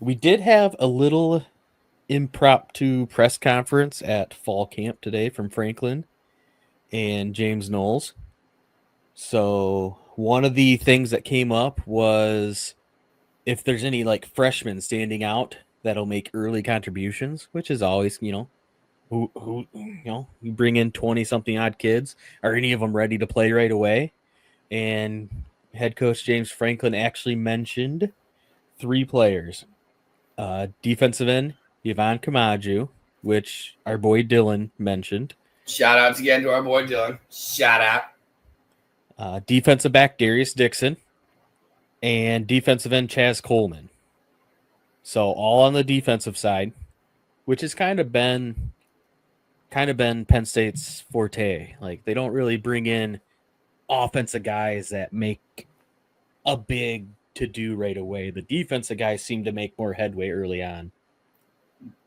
We did have a little impromptu press conference at fall camp today from Franklin and James Knowles. So one of the things that came up was if there's any like freshmen standing out that'll make early contributions, which is always, who you bring in 20 something odd kids, are any of them ready to play right away? And head coach James Franklin actually mentioned three players. Defensive end, Yvon Kamaju, which our boy Dylan mentioned. Shout outs again to our boy Dylan. Shout out. Defensive back, Darius Dixon. And defensive end, Chaz Coleman. So all on the defensive side, which has kind of been Penn State's forte. Like, they don't really bring in offensive guys that make a big to-do right away. The defensive guys seem to make more headway early on.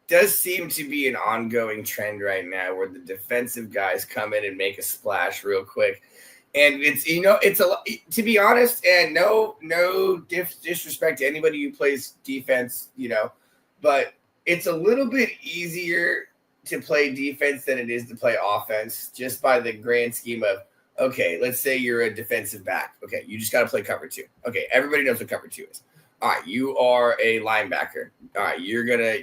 Does seem to be an ongoing trend right now where the defensive guys come in and make a splash real quick. And it's to be honest, and no disrespect to anybody who plays defense, but it's a little bit easier to play defense than it is to play offense, just by the grand scheme of, okay, let's say you're a defensive back. Okay, you just got to play cover two. Okay, everybody knows what cover two is. All right, you are a linebacker. All right, you're gonna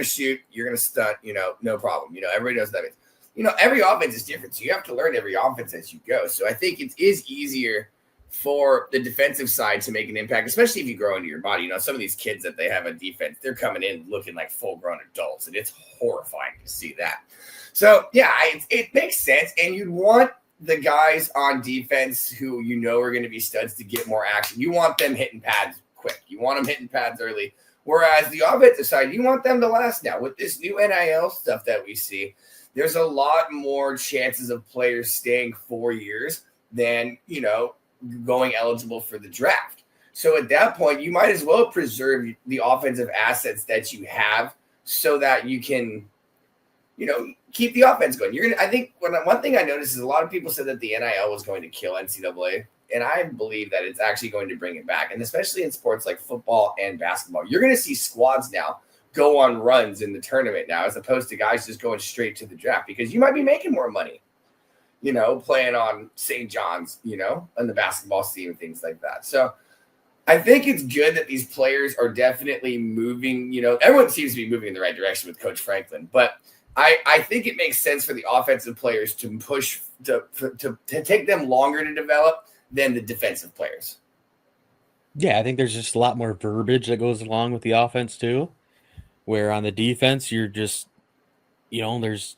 shoot, you're gonna stunt, no problem. Everybody knows what that means. Every offense is different, so you have to learn every offense as you go. So I think it is easier for the defensive side to make an impact, especially if you grow into your body. Some of these kids that they have on defense, they're coming in looking like full-grown adults, and it's horrifying to see that. So, yeah, it makes sense, and you'd want the guys on defense who are going to be studs to get more action. You want them hitting pads quick. You want them hitting pads early. Whereas the offensive side, you want them to last now. With this new NIL stuff that we see, there's a lot more chances of players staying 4 years than, going eligible for the draft. So at that point, you might as well preserve the offensive assets that you have so that you can, keep the offense going. I think one thing I noticed is a lot of people said that the NIL was going to kill NCAA, and I believe that it's actually going to bring it back. And especially in sports like football and basketball, you're going to see squads now go on runs in the tournament now, as opposed to guys just going straight to the draft, because you might be making more money, playing on St. John's, on the basketball team and things like that. So I think it's good that these players are definitely moving. Everyone seems to be moving in the right direction with Coach Franklin, but I think it makes sense for the offensive players to push to take them longer to develop than the defensive players. Yeah, I think there's just a lot more verbiage that goes along with the offense too, where on the defense, you're just, there's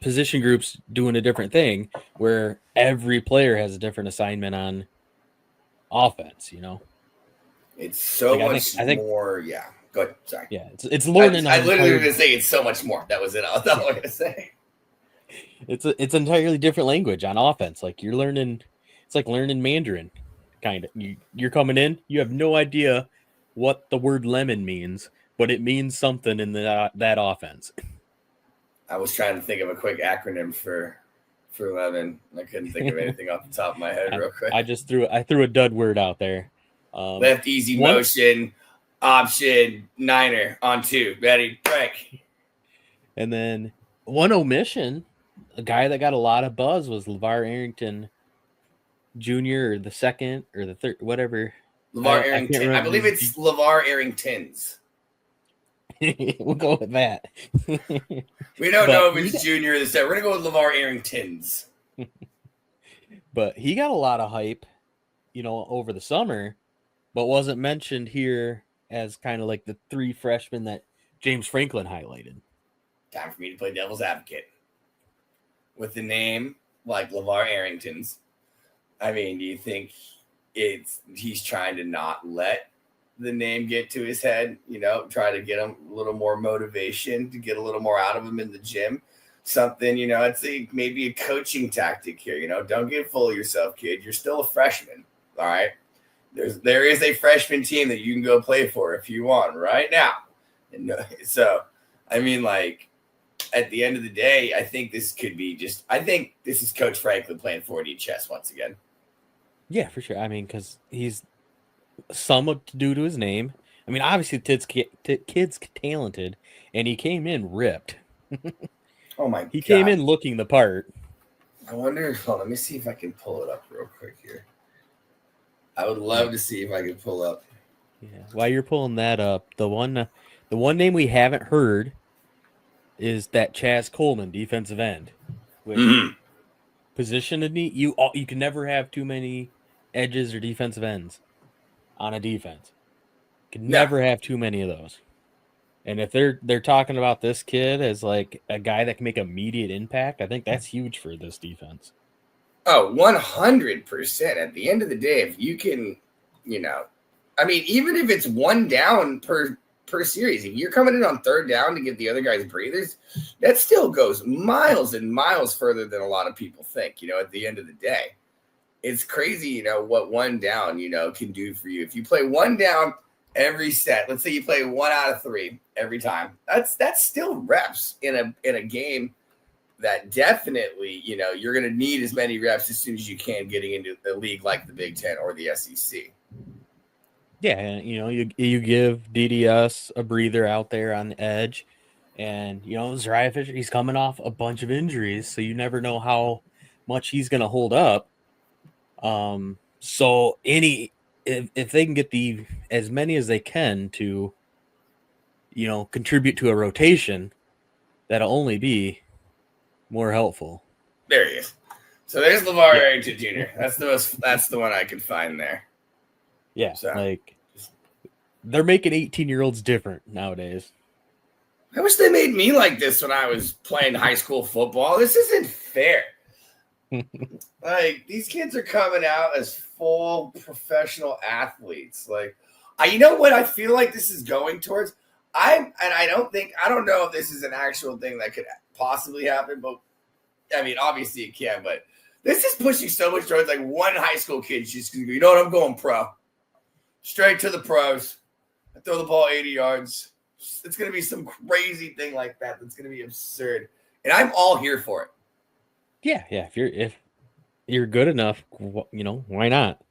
position groups doing a different thing where every player has a different assignment on offense, It's so like, much I think, more, yeah. Go ahead. Sorry. Yeah, it's learning. I literally was going to say it's so much more. That was it. That's all I'm going to say. It's an entirely different language on offense. Like you're learning, it's like learning Mandarin, kind of. You're coming in, you have no idea what the word lemon means, but it means something in that offense. I was trying to think of a quick acronym for lemon. I couldn't think of anything off the top of my head real quick. I threw a dud word out there. Left easy motion. Option Niner on 2. Ready, break. And then one omission, a guy that got a lot of buzz was Lavar Arrington Jr. or the second or the third, whatever. Lavar Arrington. I believe it's Lavar Arrington's. We'll go with that. We don't know if it's Junior or the second. We're going to go with Lavar Arrington's. But he got a lot of hype, over the summer, but wasn't mentioned here as kind of like the three freshmen that James Franklin highlighted. Time for me to play devil's advocate. With the name like Lavar Arrington's, I mean, do you think he's trying to not let the name get to his head, try to get him a little more motivation, to get a little more out of him in the gym? Something, it's maybe a coaching tactic here, don't get full of yourself, kid. You're still a freshman, all right? There is a freshman team that you can go play for if you want right now. And so, I mean, like, at the end of the day, I think this could be I think this is Coach Franklin playing 4D chess once again. Yeah, for sure. I mean, because he's somewhat due to his name, I mean, obviously, kid's talented, and he came in ripped. Oh my He came God. in looking the part. I wonder if, let me see if I can pull it up real quick here. I would love to see if I could pull up. Yeah. While you're pulling that up, the one name we haven't heard is that Chaz Coleman, defensive end, which position of need you can never have too many edges or defensive ends on a defense. Can No. never have too many of those. And if they're talking about this kid as like a guy that can make immediate impact, I think that's huge for this defense. Oh, 100%. At the end of the day, if you can, I mean, even if it's one down per series, if you're coming in on third down to give the other guys breathers, that still goes miles and miles further than a lot of people think, at the end of the day. It's crazy, what one down, can do for you. If you play one down every set, let's say you play 1 out of 3 every time, that's still reps in a game that definitely, you're going to need as many reps as soon as you can getting into a league like the Big Ten or the SEC. Yeah, you give DDS a breather out there on the edge, and Zariah Fisher, he's coming off a bunch of injuries, so you never know how much he's going to hold up. So if they can get as many as they can to, contribute to a rotation, that'll only be more helpful. There he is. So there's Lavar Arrington Jr. That's the one I could find there. Yeah, they're making 18-year-olds different nowadays. I wish they made me like this when I was playing high school football. This isn't fair. These kids are coming out as full professional athletes. You know what I feel like this is going towards? I don't know if this is an actual thing that could possibly happen, but I mean, obviously it can, but this is pushing so much towards one high school kid's just going to go, I'm going pro. Straight to the pros. I throw the ball 80 yards. It's going to be some crazy thing like that. That's going to be absurd. And I'm all here for it. Yeah. If you're good enough, why not?